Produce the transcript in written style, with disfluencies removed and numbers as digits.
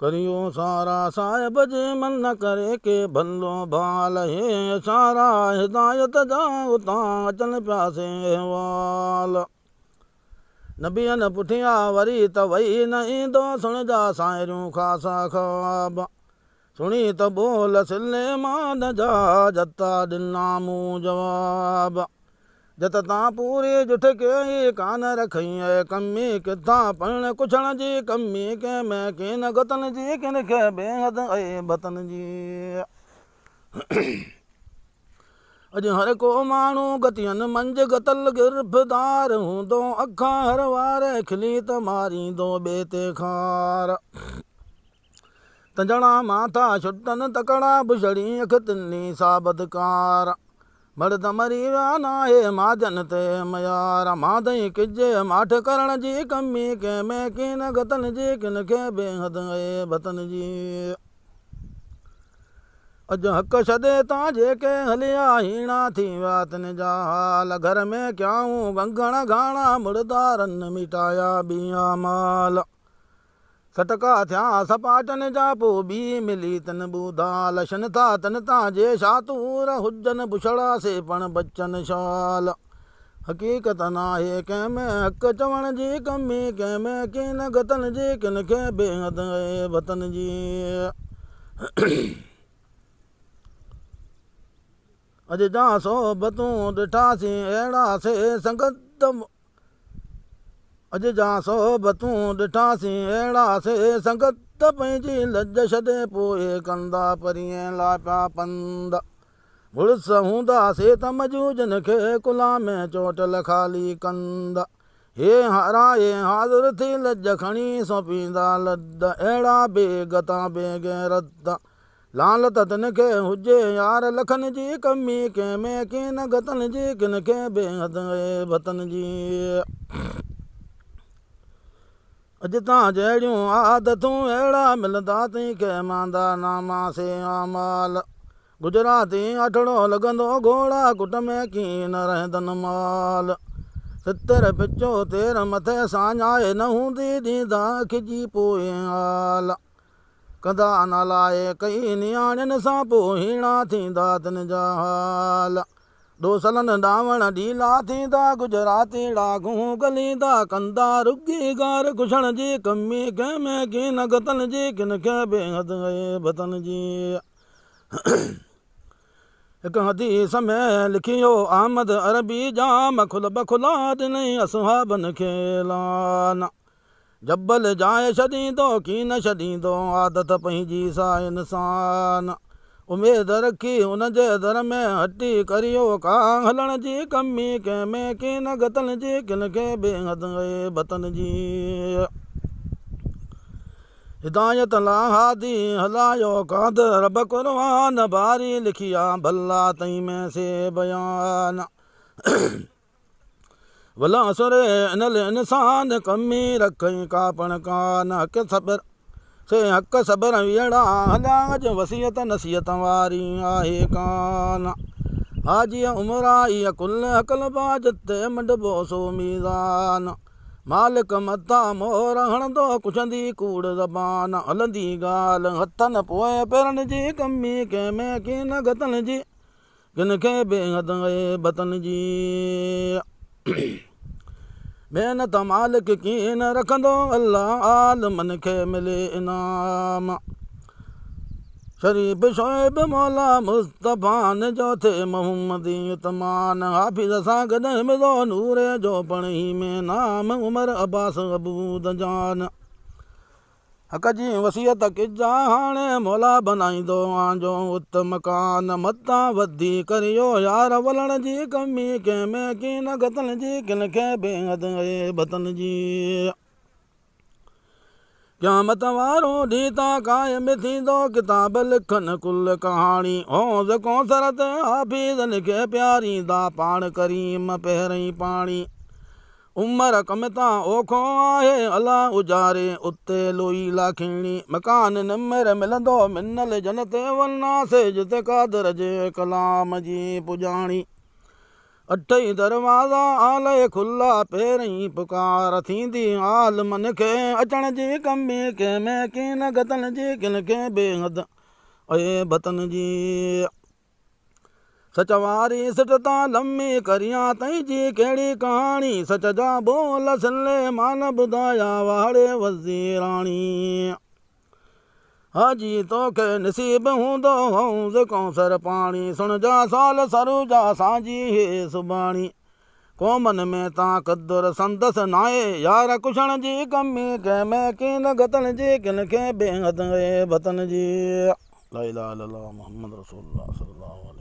करियो सारा साहिब जे मन न करे के भलो भाल हे सारा हिदायत जा उतां अचनि पियासे अहवाल नबियन पुठियां वरी त वही न ईंदो सुणजा साइरियूं ख़ासा ख़्वाब सुणी त बोल सिले मान जा जता ॾिना मूं जवाब जत तां पूरी जुठ कई कान रखई है कमी किथां पण कुछण जी कमी कंहिं में किन गतन जी किन खे बेहद ऐं बतन जी अॼु हर को माण्हू गतियन मंझि गतल गिरफ़्तार हूंदो अखा हर वार खिली त मारींदो ॿिए ते खार तंजणा माथा छुटन तकड़ा बुछड़ी अख तिन्नी साबदकार मर्द मरी विया नाहे माजन ते मयार माधई किजे माठ करण जी कमी कंहिं में किन गतन जी किन खे बेहद ऐं बतन जी अॼु हक़ छॾे तां जेके हलिया हीणा थी विया तिन जा हाल घर में कयाऊं गंगण घाणा मुर्दारनि मिटाया ॿिया माल सटका थिया सपाटन जा पोइ ॿी मिली तन ॿूधा लशन था तन तां जे शातूर हुजन बुछड़ा से पण बचन शाल हक़ीक़त नाहे कंहिं में हक़ चवण जी कमी कंहिं में किन गतन जी किन खे बेहद ऐं बतन जी अॼु जा सोबतूं ॾिठासीं अहिड़ा से संगत अॼु जा सोबतूं ॾिठासीं अहिड़ा से संगत पंहिंजी लज छॾे पोइ कंदा परीअं लापिया पंद भुड़स हूंदासीं त मजूजन खे कुला में चोटल ख़ाली कंद हे हाराए हाज़ुर थी लज खणी सौंपींदा लद अहिड़ा बेगता बेगैरत लालत तिन खे हुजे यार लखन जी कमी कंहिं में किन गतन जी किन खे बेहद ऐं बतन जी अॼु तां जहिड़ियूं आदतूं अहिड़ा मिलंदा तई के मांदा नामा से आमाल गुजराती अठड़ो लॻंदो घोड़ा कुट में कीन रहंदनि माल सितर पिचो तेर मथे साञाए न हूंदी ॾींदा खिजी पोइ हाल कंदा न लाए कई नियाणियुनि सां पोइ हीणा थींदा तिन जा हाल दोसलन डावण ढीला थींदा गुजराती डाघूं गलींदा कंदा रुगी गार कुछण जी कमी कंहिं में किन गतन जी किन खे बेहद ऐं बतन जी हिकु हदीस में लिखियो अहमद अरबी जा मखुल बखुला ॾिनई असहाबन खे लान जबल जाए छॾींदो कीन छॾींदो आदत पंहिंजी सा इंसान उमेद रखी हुन जे दर में हटी करियो का हलण जी कमी कंहिं में किन गतन जी किन खे बेहद ऐं बतन जी हिदायत ला हादी हलायो कादर बकुरवान बारी लिखिया भला तई में से बयान भला सुरे इनल इंसान कमी रखई कापण कान हक़ सबर से हक़ सबर वियड़ा हलिया अॼु वसियत नसीहत वारी आहे कान हाजी उमरा इहा कुल हकल बाजते मंडबो सो मीज़ान मालिक मथा मोहर हणंदो कुछंदी कूड़ ज़बान हलंदी ॻाल्हि हथनि पोइ पेरनि जी कमी कंहिं में किन गतन जी किन खे बेहद ऐं बतन जी महिनत मालिक कीन रखंदो अल्लाह आल मन खे मिले इनाम शरीफ़ शोएब मौला मुस्तफ़ान जो थे मोहम्मदी तमान हाफ़िज़ सां गॾु मिलो नूरे जो पढ़ी में नाम उमर अब्बास अबूद जान हक़ जी वसियत किजा हाणे मौला बनाईंदो आंजो उत्तम कान मतां वधी करियो यार वलण जी कमी कंहिं में किन गतन जी किन खे बेहद ऐं बतन जी क़यामत वारो ॾींहुं तां क़ाइम थींदो किताब लिखनि कुल कहाणी हौज़ कौसर ते हाफ़िज़ लिखे प्यारींदा पाण करीम पहिरीं पाणी उमर कम तां ओखो आहे अला उजारे उते लोई लाखीणी मकान निमर मिलंदो मिनल जनते वन्नासे जिते कादर जे कलाम जी पुॼाणी अठई दरवाज़ा आलय खुला पहिरीं पुकार थींदी आल मन खे अचण जी कमी कंहिंमें कीन गतन जी किन खे बेहद अए बतन जी सच वारी सिट तां लम्मी करियां तई जी कहिड़ी कहाणी सच जा बोल सिले मान ॿुधाया वाड़े वज़ीराणी हाजी तोखे नसीब हूंदो हूंज़ कौसर पाणी सुण जा साल सरू जा साजी हे सुभाणी क़ौमन में तां क़दुर संदस नाहे यार कुशण जी कमी कंहिंमें कीन गतन जी किन खे बेहद बतन जी ला इलाहा इल्लल्लाह मुहम्मद रसूलुल्लाह सल्लल्लाहु